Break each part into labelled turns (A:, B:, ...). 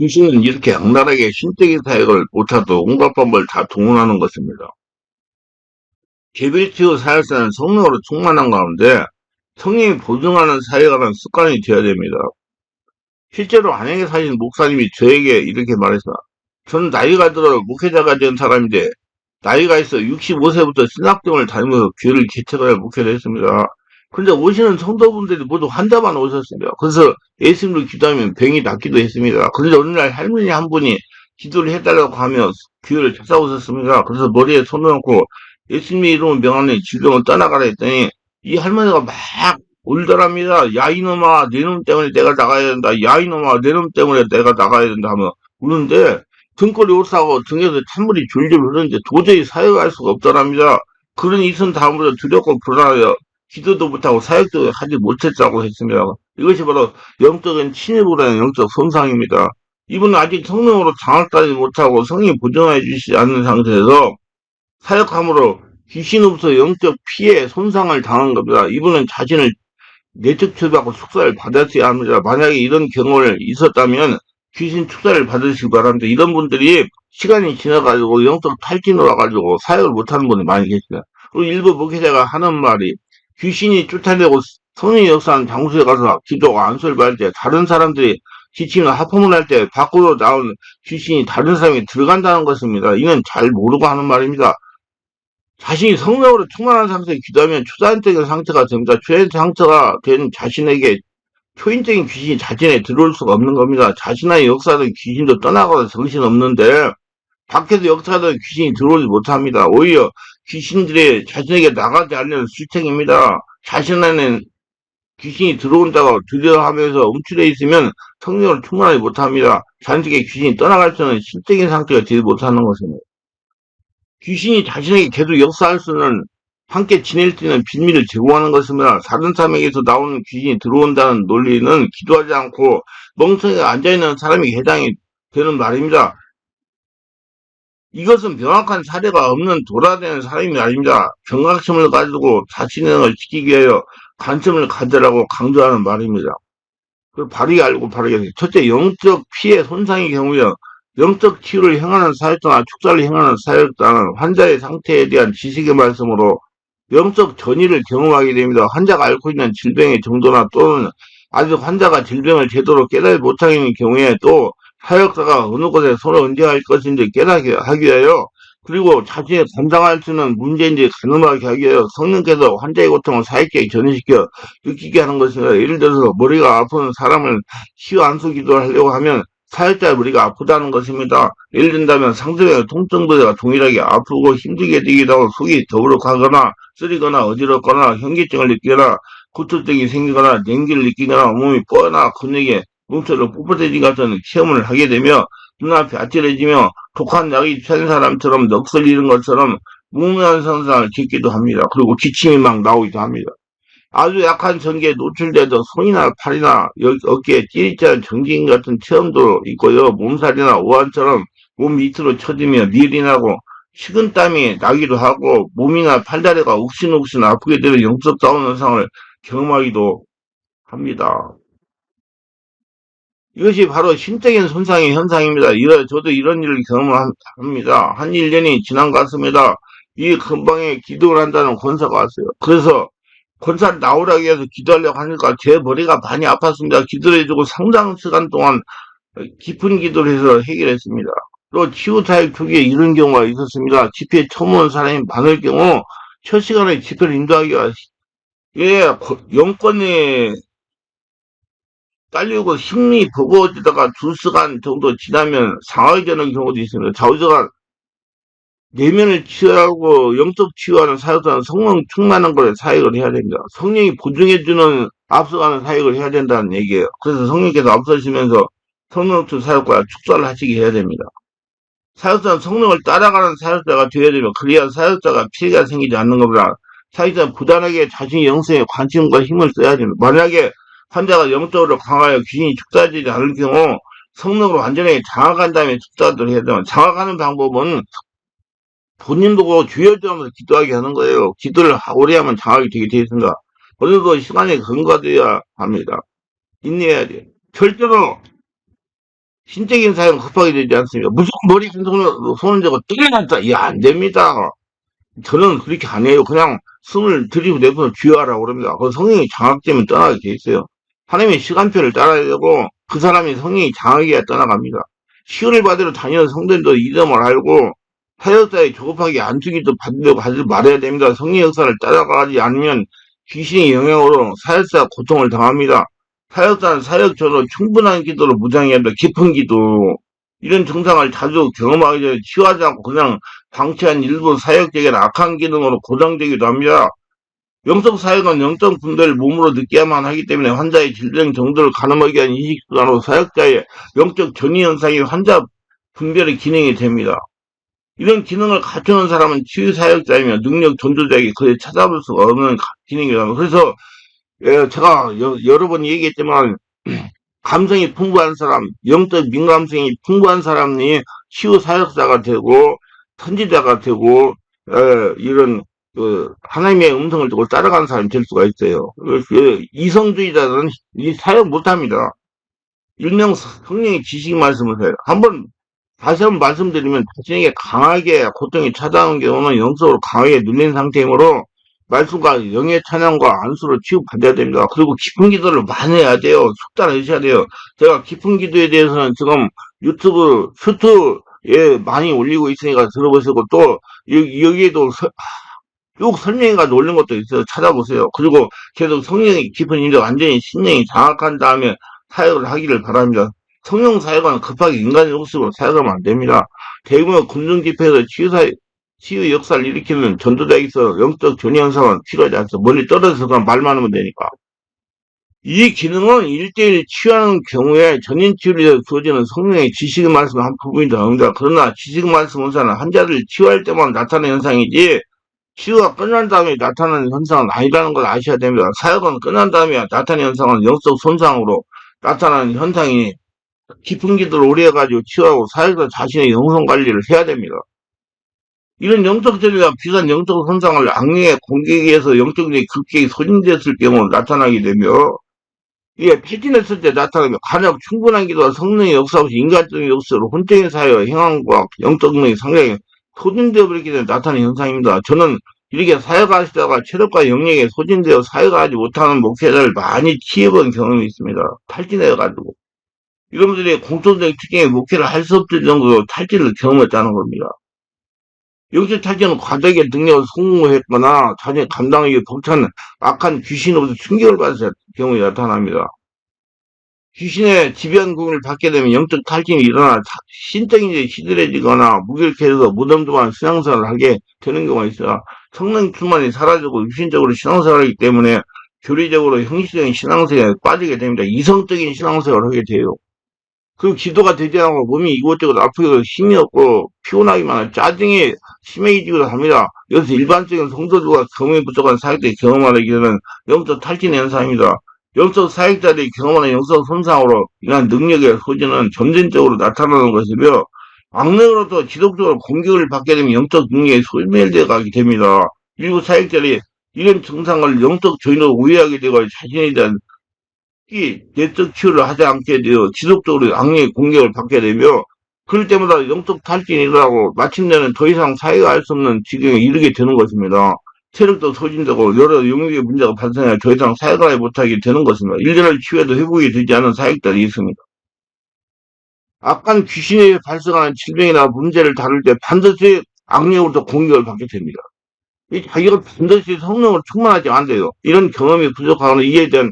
A: 귀신은 이렇게 악랄하게 신적인 사역을 못하도 온갖 법을 다 동원하는 것입니다. 개별치유 사역자는 성령으로 충만한 가운데 성령이 보증하는 사역하는 습관이 되어야 됩니다. 실제로 안양에 사신 목사님이 저에게 이렇게 말했어요. 저는 나이가 들어 목회자가 된 사람인데 나이가 있어 65세부터 신학병을 다니면서 교회를 개척하여 목회를 했습니다. 그런데 오시는 성도분들이 모두 환자만 오셨습니다. 그래서 예수님을 기도하면 병이 낫기도 했습니다. 그런데 어느 날 할머니 한 분이 기도를 해달라고 하며 교회를 찾아오셨습니다. 그래서 머리에 손을 얹고 예수님의 이름을 명하는 질병을 떠나가라 했더니 이 할머니가 막 울더랍니다. 야 이놈아 내 놈 때문에 내가 나가야 된다. 야 이놈아 내 놈 때문에 내가 나가야 된다 하며 우는데 등골이 오싹하고 등에서 찬물이 줄줄 흐르는데 도저히 사역할 수가 없더랍니다. 그러니 이선 다음부터 두렵고 불안하여 기도도 못하고 사역도 하지 못했다고 했습니다. 이것이 바로 영적인 침입이라는 영적 손상입니다. 이분은 아직 성령으로 장악하지 못하고 성령이 보증해 주시지 않는 상태에서 사역함으로 귀신으로부터 영적 피해 손상을 당한 겁니다. 이분은 자신을 내적 처리하고 축사를 받았어야 합니다. 만약에 이런 경험을 있었다면 귀신 축사를 받으시기 바랍니다. 이런 분들이 시간이 지나가지고 영적 탈진으로 와가지고 사역을 못하는 분이 많이 계십니다. 그리고 일부 목회자가 하는 말이 귀신이 쫓아내고 성령이 역사하는 장소에 가서 기도하고 안수를 받을 때 다른 사람들이 기침이나 하품을 할 때 밖으로 나온 귀신이 다른 사람이 들어간다는 것입니다. 이는 잘 모르고 하는 말입니다. 자신이 성령으로 충만한 상태에 기도하면 초자연적인 상태가 됩니다. 초자연 상태가 된 자신에게 초인적인 귀신이 자신에 들어올 수가 없는 겁니다. 자신의 역사하던 귀신도 떠나가서 정신없는데 밖에서 역사하던 귀신이 들어오지 못합니다. 오히려 귀신들이 자신에게 나가지 않는 실책입니다. 자신 안에 귀신이 들어온다고 두려워하면서 움츠려 있으면 성령을 충만하지 못합니다. 자신에게 귀신이 떠나갈 때는 실적인 상태가 되지 못하는 것입니다. 귀신이 자신에게 계속 역사할 수는 함께 지낼 수 있는 빌미를 제공하는 것입니다. 다른 사람에게서 나오는 귀신이 들어온다는 논리는 기도하지 않고 멍청이가 앉아있는 사람이 해당이 되는 말입니다. 이것은 명확한 사례가 없는 돌아다니는 사람이 아닙니다. 경각심을 가지고 자신의 능을 지키기 위하여 관점을 가져라고 강조하는 말입니다. 그걸 바르게 알고 바르게 해요. 첫째, 영적 피해 손상의 경우에 영적 치유를 행하는 사역자나 축사를 행하는 사역자는 환자의 상태에 대한 지식의 말씀으로 영적 전이를 경험하게 됩니다. 환자가 앓고 있는 질병의 정도나 또는 아직 환자가 질병을 제대로 깨달지 못하는 경우에 또 사역자가 어느 곳에 손을 얹어야 할 것인지 깨닫게 하기 위하여 그리고 자신이 감당할 수 있는 문제인지 가늠하게 하기 위하여 성령께서 환자의 고통을 사역자에게 전해시켜 느끼게 하는 것입니다. 예를 들어서 머리가 아픈 사람을 치유 안수 기도를 하려고 하면 사역자의 머리가 아프다는 것입니다. 예를 든다면 상대방의 통증 부위가 동일하게 아프고 힘들게 되기도 하고 속이 더부룩하거나 쓰리거나 어지럽거나 현기증을 느끼거나 구토증이 생기거나 냉기를 느끼거나 몸이 뻐나 근육에 몸처럼 뻣뻣해진 같은 체험을 하게 되며 눈앞이 아찔해지며 독한 약이 취한 사람처럼 넋을 잃은 것처럼 무모한 상상을 짓기도 합니다. 그리고 기침이 막 나오기도 합니다. 아주 약한 전기에 노출돼서 손이나 팔이나 어깨에 찌릿한 정진 같은 체험도 있고요. 몸살이나 오한처럼 몸 밑으로 처지며 미열이 나고 식은땀이 나기도 하고 몸이나 팔다리가 욱신욱신 아프게 되는 영적 다운 현상을 경험하기도 합니다. 이것이 바로 신적인 손상의 현상입니다. 저도 이런 일을 경험합니다. 한 1년이 지난 것 같습니다. 이 근방에 기도를 한다는 권사가 왔어요. 그래서 권사를 나오라고 해서 기도하려고 하니까 제 머리가 많이 아팠습니다. 기도를 해주고 상당 시간 동안 깊은 기도를 해서 해결했습니다. 또 치유사역 초기에 이런 경우가 있었습니다. 집회에 처음 온 사람이 많을 경우 첫 시간에 집회를 인도하기가 영권이 딸리고 심리 버거워지다가 2시간 정도 지나면 상하게 되는 경우도 있습니다. 좌우지간 내면을 치유하고 영적 치유하는 사역자는 성령 충만한 것에 사역을 해야 됩니다. 성령이 보증해주는 앞서가는 사역을 해야 된다는 얘기예요. 그래서 성령께서 앞서시면서 성령적 사역과 축사를 하시게 해야 됩니다. 사역자는 성령을 따라가는 사역자가 되어야 되며 그래야 사역자가 피해가 생기지 않는 겁니다. 사역자는 부단하게 자신의 영성에 관심과 힘을 써야 됩니다. 만약에 환자가 영적으로 강하여 귀신이 축사하지 않을 경우 성령으로 완전히 장악한 다음에 축사를 해야 됩니다. 장악하는 방법은 본인 보고 주여주면서 기도하게 하는 거예요. 기도를 오래 하면 장악이 되게 되어 있습니다. 어느 정도 시간이 근거되어야 합니다. 인내해야 돼요. 절대로 신적인 사용 급하게 되지 않습니까? 무조건 머리 한 손을 대고 떠나간다. 이게 안 됩니다. 저는 그렇게 안 해요. 그냥 숨을 들이내서 쥐어하라고 그럽니다. 그 성령이 장악되면 떠나게 돼 있어요. 하나님의 시간표를 따라야 되고 그 사람이 성령이 장악해야 떠나갑니다. 시온을 받으러 다니는 성도들도 이 점을 알고 사역자의 조급하게 안주기도 받으려고 하지 말아야 됩니다. 성령 역사를 따라가지 않으면 귀신의 영향으로 사역자가 고통을 당합니다. 사역자는 사역전으로 충분한 기도로 무장해야 합니다. 깊은 기도. 이런 증상을 자주 경험하게 되면 치유하지 않고 그냥 방치한 일부 사역적인 악한 기능으로 고정되기도 합니다. 영적 사역은 영적 분별을 몸으로 느껴야만 하기 때문에 환자의 질병 정도를 가늠하기 위한 인식수단으로 사역자의 영적 전이 현상이 환자 분별의 기능이 됩니다. 이런 기능을 갖추는 사람은 치유 사역자이며 능력 전도자에게 거의 찾아볼 수가 없는 기능이다. 그래서 제가 여러 번 얘기했지만 감성이 풍부한 사람, 영적 민감성이 풍부한 사람이 치유 사역자가 되고 선지자가 되고 이런 하나님의 음성을 듣고 따라가는 사람이 될 수가 있어요. 이성주의자들은 이 사역 못합니다. 일명 성령의 지식 말씀을 해요. 다시 한번 말씀드리면 자신에게 강하게 고통이 찾아오는 경우는 영적으로 강하게 눌린 상태이므로 말씀과 영의 찬양과 안수로 치유받아야 됩니다. 그리고 깊은 기도를 많이 해야 돼요. 숙달하셔야 돼요. 제가 깊은 기도에 대해서는 지금 유튜브, 슈트에 많이 올리고 있으니까 들어보시고 또 여기에도 쭉 설명해가지고 올린 것도 있어요. 찾아보세요. 그리고 계속 성령이 깊은 인도 완전히 신령이 장악한 다음에 사역을 하기를 바랍니다. 성령 사역은 급하게 인간의 욕심으로 사역하면 안 됩니다. 대규모 군중 집회에서 치유 역사를 일으키는 전도자에 있어 영적 전이 현상은 필요하지 않습니다. 멀리 떨어져서 그냥 말만 하면 되니까. 이 기능은 1대1 치유하는 경우에 전인 치유를 주어지는 성령의 지식의 말씀은 한 부분이 나옵니다. 그러나 지식의 말씀 원사는 환자를 치유할 때만 나타나는 현상이지 치유가 끝난 다음에 나타나는 현상은 아니라는 걸 아셔야 됩니다. 사역은 끝난 다음에 나타나는 현상은 영적 손상으로 나타나는 현상이 깊은 기도를 오래 해가지고 치유하고 사역자 자신의 영성 관리를 해야 됩니다. 이런 영적 전이나 비싼 영적 손상을 악령의 공격에 의해서 영적인이 급격히 소진됐을 경우 나타나게 되며 이게 폐진했을 때 나타나며 가장 충분한 기도와 성령의 역사 없이 인간적인 역사로 혼적인 사회와 행함과 영적 능력이 상당히 소진되어 버리게 되는 나타나는 현상입니다. 저는 이렇게 사역하시다가 체력과 영역에 소진되어 사역하지 못하는 목회자를 많이 치해본 경험이 있습니다. 탈진해가지고. 여러분들이 공통적인 특징의 목회를 할 수 없을 정도로 탈진을 경험했다는 겁니다. 영적 탈진은 과도하게 능력을 성공했거나 자신이 감당하기 벅찬 악한 귀신으로부터 충격을 받은 경우에 나타납니다. 귀신의 지배한국을 받게 되면 영적 탈진이 일어나 신적인 일에 시들해지거나 무기력해져서 무덤덤한 신앙생활을 하게 되는 경우가 있어요. 성령 충만이 사라지고 육신적으로 신앙생활을 하기 때문에 교리적으로 형식적인 신앙생활에 빠지게 됩니다. 이성적인 신앙생활을 하게 돼요. 그 기도가 되지 않고 몸이 이곳저곳 아프고 힘이 없고 피곤하기만 하고 짜증이 심해지기도 합니다. 여기서 일반적인 성도들과 경험이 부족한 사역들이 경험하는 길은 영적 탈진 현상입니다. 영적 사역자들이 경험하는 영적 손상으로 인한 능력의 소진은 점진적으로 나타나는 것이며 악령으로부터 지속적으로 공격을 받게 되면 영적 능력이 소멸되어 가게 됩니다. 일부 사역자들이 이런 증상을 영적 조인으로 오해하게 되고 자신에 대한 내적 치유를 하지 않게 되어 지속적으로 악령의 공격을 받게 되며 그럴 때마다 영적 탈진이 일어나고 마침내는 더 이상 사회가 할 수 없는 지경에 이르게 되는 것입니다. 체력도 소진되고 여러 영역의 문제가 발생해 더 이상 사역을 못하게 되는 것입니다. 1년을 치유해도 회복이 되지 않은 사역자들이 있습니다. 악한 귀신에 발생하는 질병이나 문제를 다룰 때 반드시 악령으로부터 공격을 받게 됩니다. 자기가 반드시 성령으로 충만하지 않대요. 이런 경험이 부족하거나 이에 대한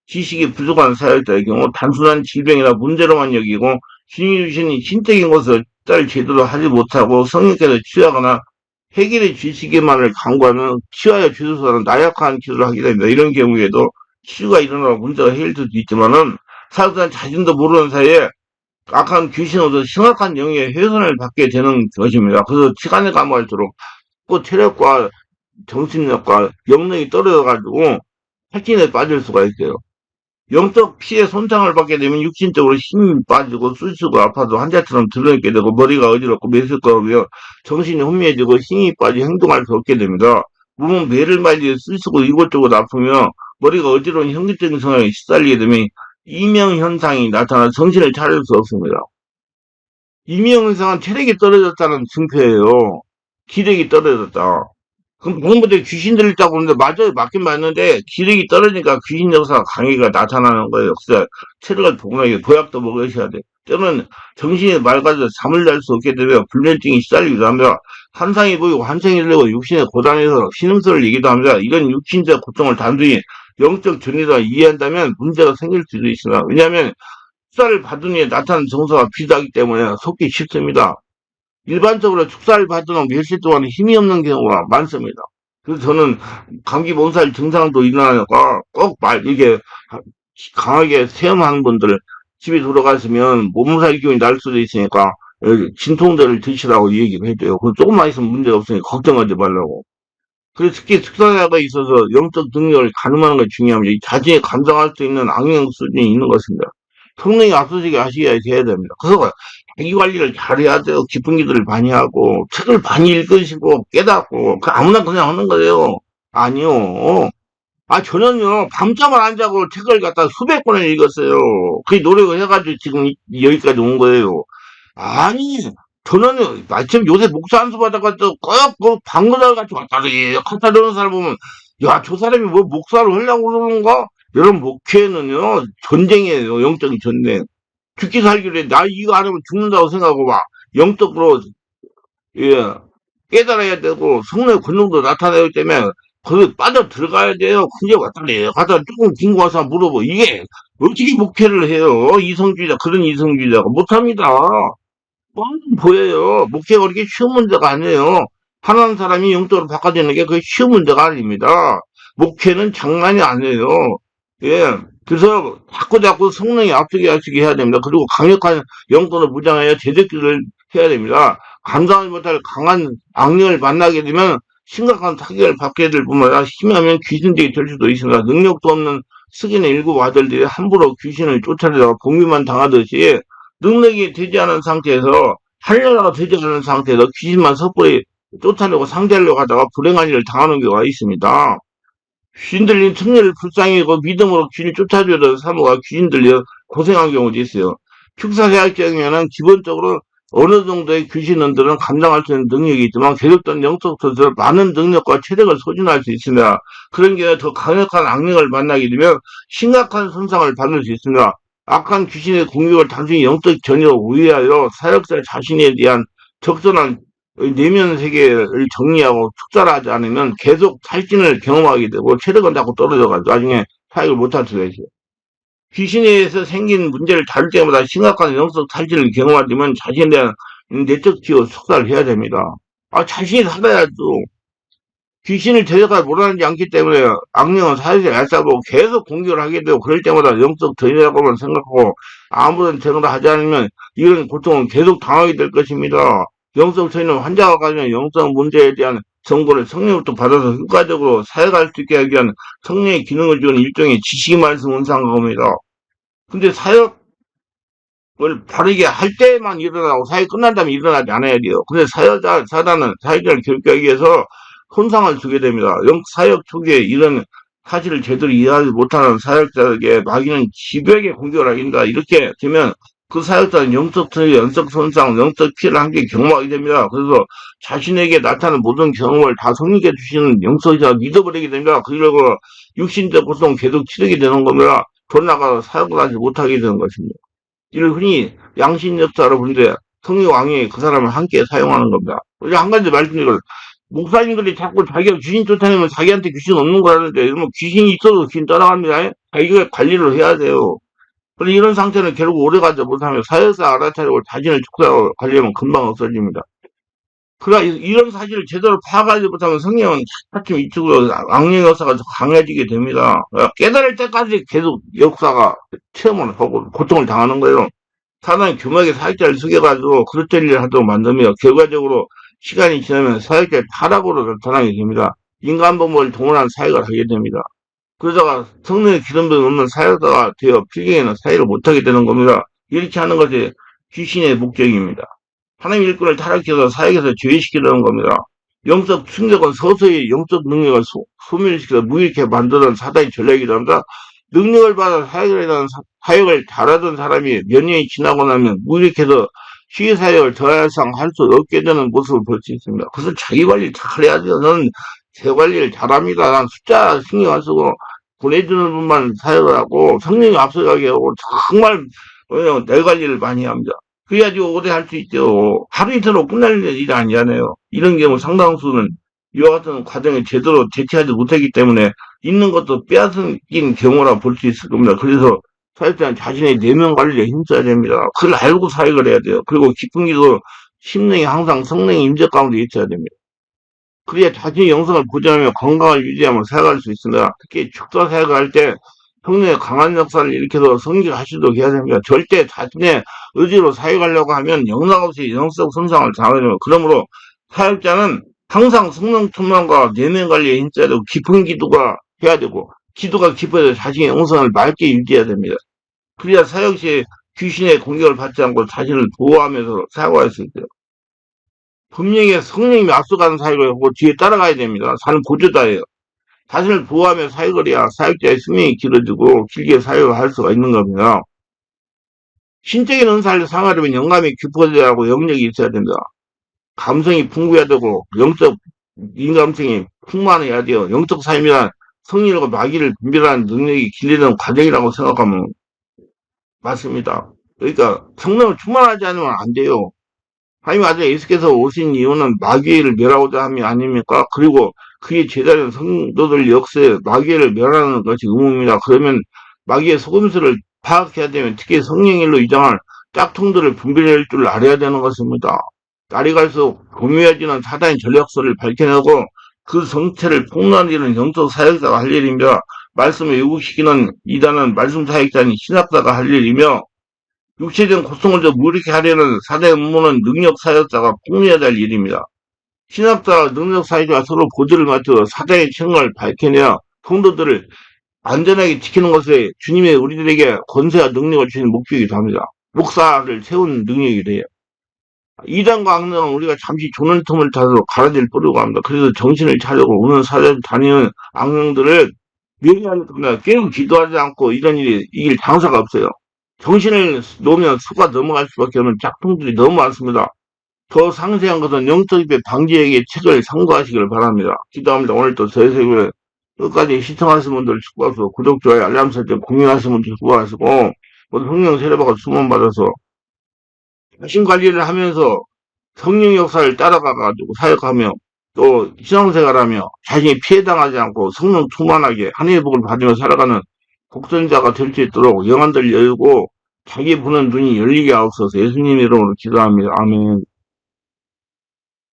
A: 지식이 부족한 사역자의 경우 단순한 질병이나 문제로만 여기고 주님이 주신 신적인 것을 제대로 하지 못하고 성령께서 치유하거나 해결의 지식에만을 강구하면 치유하여 주소서는 나약한 기도를 하게 됩니다. 이런 경우에도 치유가 일어나고 문제가 해결될 수도 있지만은 사역자는 자신도 모르는 사이에 악한 귀신으로서 심각한 영의 훼손을 받게 되는 것입니다. 그래서 시간이 감할수록 또 체력과 정신력과 영능이 떨어져가지고 탈진에 빠질 수가 있어요. 영적 피해 손상을 받게 되면 육신적으로 힘이 빠지고 쑤시고 아파도 환자처럼 드러내게 되고 머리가 어지럽고 메스꺼우며 정신이 혼미해지고 힘이 빠지고 행동할 수 없게 됩니다. 몸은 매를 맞이 쑤시고 이곳저곳 아프며 머리가 어지러운 현기적인 성향에 시달리게 되면 이명현상이 나타나 정신을 차릴 수 없습니다. 이명상은 체력이 떨어졌다는 증표예요. 기력이 떨어졌다. 그럼 방금부터 귀신 들렸다고 하는데 맞아요. 맞긴 맞는데 기력이 떨어지니까 귀신 역사가 강해가 나타나는 거예요. 그래서 체력을 복원하게 보약도 먹으셔야 돼. 때로는 정신이 맑아져 잠을 잘 수 없게 되면 불면증이 시달리기도 합니다. 환상이 보이고 환청이 들리고 육신의 고단에서 신음소리를 내기도 합니다. 이런 육신적 고통을 단순히 영적 전이라 이해한다면 문제가 생길 수도 있습니다. 왜냐하면 축사를 받은 후에 나타나는 정서가 비슷하기 때문에 속기 쉽습니다. 일반적으로 축사를 받은 후 며칠 동안 힘이 없는 경우가 많습니다. 그래서 저는 감기 몸살 증상도 일어나니까 꼭 이게 강하게 체험하는 분들 집에 돌아가시면 몸살 기운이 날 수도 있으니까 진통제를 드시라고 얘기를 해줘요. 그 조금만 있으면 문제가 없으니까 걱정하지 말라고. 그래서 특히 특사자가 있어서 영적 능력을 가늠하는 게 중요합니다. 이 자신이 감당할 수 있는 악령 수준이 있는 것입니다. 성능이 앞서지게 하시게 해야 됩니다. 그래서 자기 관리를 잘해야 돼요. 기쁜 기도를 많이 하고 책을 많이 읽으시고 깨닫고 아무나 그냥 하는 거예요. 아니요. 저는요 밤잠을 안 자고 책을 갖다 수백 권을 읽었어요. 그 노력을 해가지고 지금 여기까지 온 거예요. 아니, 저는 마침 요새 목사 안수 받아가지고 꼭그 방문을 같이 갖다 대는 사람 보면 야, 저 사람이 뭐 목사를 하려고 그러는가? 여러분 목회는요 전쟁이에요. 영적인 전쟁. 죽기 살기를 나 이거 안 하면 죽는다고 생각하고 막 영적으로 예, 깨달아야 되고 성령의 권능도 나타내기 때문에 거기 빠져 들어가야 돼요. 그게 왔다래요. 가다 조금 긴거 와서 물어보. 이게 어떻게 목회를 해요? 이성주의자 그런 이성주의자가 못합니다. 뻔히 보여요. 목회가 그렇게 쉬운 문제가 아니에요. 하나는 사람이 영적으로 바꿔주는 게 그게 쉬운 문제가 아닙니다. 목회는 장난이 아니에요. 예. 그래서 자꾸 성령이 앞서게 하시게 해야 됩니다. 그리고 강력한 영혼을 무장하여 제대기를 해야 됩니다. 감당하지 못할 강한 악령을 만나게 되면 심각한 타격을 받게 될 뿐만 아니라 심하면 귀신적이 될 수도 있습니다. 능력도 없는 스기는 일곱 아들들이 함부로 귀신을 쫓아내다가 봉기만 당하듯이 능력이 되지 않은 상태에서 할례가 되지 않은 상태에서 귀신만 섣불리 쫓아내고 상대하려고 하다가 불행한 일을 당하는 경우가 있습니다. 귀신 들린 승리를 불쌍히 여기고 믿음으로 귀신을 쫓아주려던 사모가 귀신 들려 고생한 경우도 있어요. 축사대학경에는 기본적으로 어느 정도의 귀신들은 감당할 수 있는 능력이 있지만 계속된 영적 소수로 많은 능력과 체력을 소진할 수 있습니다. 그런 경우에 더 강력한 악령을 만나게 되면 심각한 손상을 받을 수 있습니다. 악한 귀신의 공격을 단순히 영적 전이로 우회하여 사역자 자신에 대한 적절한 내면 세계를 정리하고 축사하지 않으면 계속 탈진을 경험하게 되고 체력은 자꾸 떨어져가지고 나중에 사역을 못할 수가 있어요. 귀신에 의해서 생긴 문제를 다룰 때마다 심각한 영적 탈진을 경험하려면 자신에 대한 내적 치유 축사를 해야 됩니다. 자신이 살아야죠. 귀신을 제자가 몰아내지 않기 때문에 악령은 사회에서 얄싸보고 계속 공격을 하게 되고 그럴 때마다 영적 전이라고만 생각하고 아무런 대응을 하지 않으면 이런 고통은 계속 당하게 될 것입니다. 영적 전이는 환자가 가지는 영적 문제에 대한 정보를 성령부터 받아서 효과적으로 사역할 수 있게 하기 위한 성령의 기능을 주는 일종의 지식 말씀 원상한 겁니다. 근데 사역을 바르게 할 때만 일어나고 사역 끝난 다음에 일어나지 않아야 돼요. 근데 사단은 사역자를 교육하기 위해서 손상을 주게 됩니다. 사역 초기에 이런 사실을 제대로 이해하지 못하는 사역자에게 마귀는 집요하게 공격을 하긴다. 이렇게 되면 그 사역자는 영적 트의 영적 손상, 영적 피해를 함께 경험하게 됩니다. 그래서 자신에게 나타나는 모든 경험을 다 성령께 주시는 영성이자 믿어버리게 됩니다. 그리고 육신적 고통 계속 치르게 되는 겁니다. 돈 나가서 사역을 하지 못하게 되는 것입니다. 이를 흔히 양신역사로 부르는데 성령 왕이 그 사람을 함께 사용하는 겁니다. 한 가지 말씀드리고 목사님들이 자꾸 자기가 귀신 쫓아내면 자기한테 귀신 없는 거라는데 이러면 귀신이 있어도 귀신 떠나갑니다. 자기가 관리를 해야 돼요. 그런데 이런 상태는 결국 오래가지 못하면 사역사 알아차리고 자신을 축사하고 관리하면 금방 없어집니다. 그러나 이런 사실을 제대로 파악하지 못하면 성령은 차츰 이쪽으로 악령 역사가 강해지게 됩니다. 깨달을 때까지 계속 역사가 체험을 하고 고통을 당하는 거예요. 사단이 교묘하게 사역자를 속여가지고 그릇될 일을 하도록 만들며 결과적으로 시간이 지나면 사역자의 타락으로 나타나게 됩니다. 인간 범을 동원한 사역을 하게 됩니다. 그러다가 성령의 기름도 없는 사역자가 되어 필경에는 사역을 못하게 되는 겁니다. 이렇게 하는 것이 귀신의 목적입니다. 하나님 일꾼을 타락해서 사역에서 죄시키려는 겁니다. 영적 충격은 서서히 영적 능력을 소멸시켜서 무익하게 만드는 사단의 전략이기도 합니다. 능력을 받아 사역을 잘하던 사람이 몇 년이 지나고 나면 무익해서 시사회를 더 이상 할 수 없게 되는 모습을 볼 수 있습니다. 그래서 자기 관리 잘 해야죠. 저는 제 관리를 잘합니다. 난 숫자 신경 안 쓰고 보내주는 분만 사역을 하고 성령이 앞서가게 하고 정말 내 관리를 많이 합니다. 그래야지 오래 할 수 있죠. 하루 이틀로 끝날 일이 아니잖아요. 이런 경우 상당수는 이와 같은 과정에 제대로 대처하지 못하기 때문에 있는 것도 빼앗긴 경우라 볼 수 있을 겁니다. 그래서 사역자는 자신의 내면 관리에 힘써야 됩니다. 그걸 알고 사역을 해야 돼요. 그리고 기쁜 기도, 심령이 항상 성령의 임재 가운데 있어야 됩니다. 그래야 자신의 영성을 보존하며 건강을 유지하며 사역할 수 있습니다. 특히 축사 사역을 할 때 성령의 강한 역사를 일으켜서 성기하시도록 해야 됩니다. 절대 자신의 의지로 사역하려고 하면 영락 없이 영성 손상을 당하게 됩니다. 그러므로 사역자는 항상 성령 충만과 내면 관리에 힘써야 되고 깊은 기도가 해야 되고 기도가 깊어져 자신의 영성을 맑게 유지해야 됩니다. 그래야 사역 시에 귀신의 공격을 받지 않고 자신을 보호하면서 사역할 수 있어요. 분명히 성령님이 앞서가는 사역을 하고 뒤에 따라가야 됩니다. 사는 보조자예요. 자신을 보호하며 사역을 해야 사역자의 수명이 길어지고 길게 사역을 할 수가 있는 겁니다. 신적인 은사를 상하려면 영감이 깊어져야 하고 영역이 있어야 됩니다. 감성이 풍부해야 되고 영적 민감성이 풍만해야 돼요. 영적 삶이란 성령과 마귀를 분별하는 능력이 길리는 과정이라고 생각하면 맞습니다. 그러니까 성령을 충만하지 않으면 안 돼요. 하나님 아들 예수께서 오신 이유는 마귀를 멸하고자 함이 아닙니까? 그리고 그의 제자된 성도들 역사에 마귀를 멸하는 것이 의무입니다. 그러면 마귀의 속임수를 파악해야 되면 특히 성령일로 이장할 짝퉁들을 분별할 줄 알아야 되는 것입니다. 날이 갈수록 교묘해지는 사단의 전략서를 밝혀내고 그 정체를 폭로하는 영적 사역자가 할 일입니다. 말씀을 왜곡시키는 이단은 말씀 사역자인 신학자가 할 일이며 육체적 고통을 더 무리게 하려는 사대의 음모는 능력 사역자가 폭로해야 할 일입니다. 신학자와 능력 사역자가 서로 보조를 맞춰 사대의 책을 밝혀내어 성도들을 안전하게 지키는 것에 주님의 우리들에게 권세와 능력을 주신 목적이기도 합니다. 목사를 세운 능력이 돼요. 이단과 악령은 우리가 잠시 조는 틈을 타서 가라질 뿌리고 합니다. 그래서 정신을 차리고 오는 사대 다니는 악령들을 멸해야 됩니다. 깨우 기도하지 않고 이런 일이 이길 장사가 없어요. 정신을 놓으면 수가 넘어갈 수밖에 없는 짝퉁들이 너무 많습니다. 더 상세한 것은 영적 입에 방지에게 책을 참고하시길 바랍니다. 기도합니다. 오늘도 저희세계 끝까지 시청하시는 분들 축복하시고 구독, 좋아요, 알람 설정, 공유하시는 분들 축복하시고 모두 성령 세례받아 수문받아서 자신 관리를 하면서 성령 역사를 따라가가지고 사역하며 또 신앙생활하며 자신이 피해당하지 않고 성령 충만하게 하나님의 복을 받으며 살아가는 복선자가 될 수 있도록 영안들 열고 자기 보는 눈이 열리게 하옵소서. 예수님 이름으로 기도합니다. 아멘.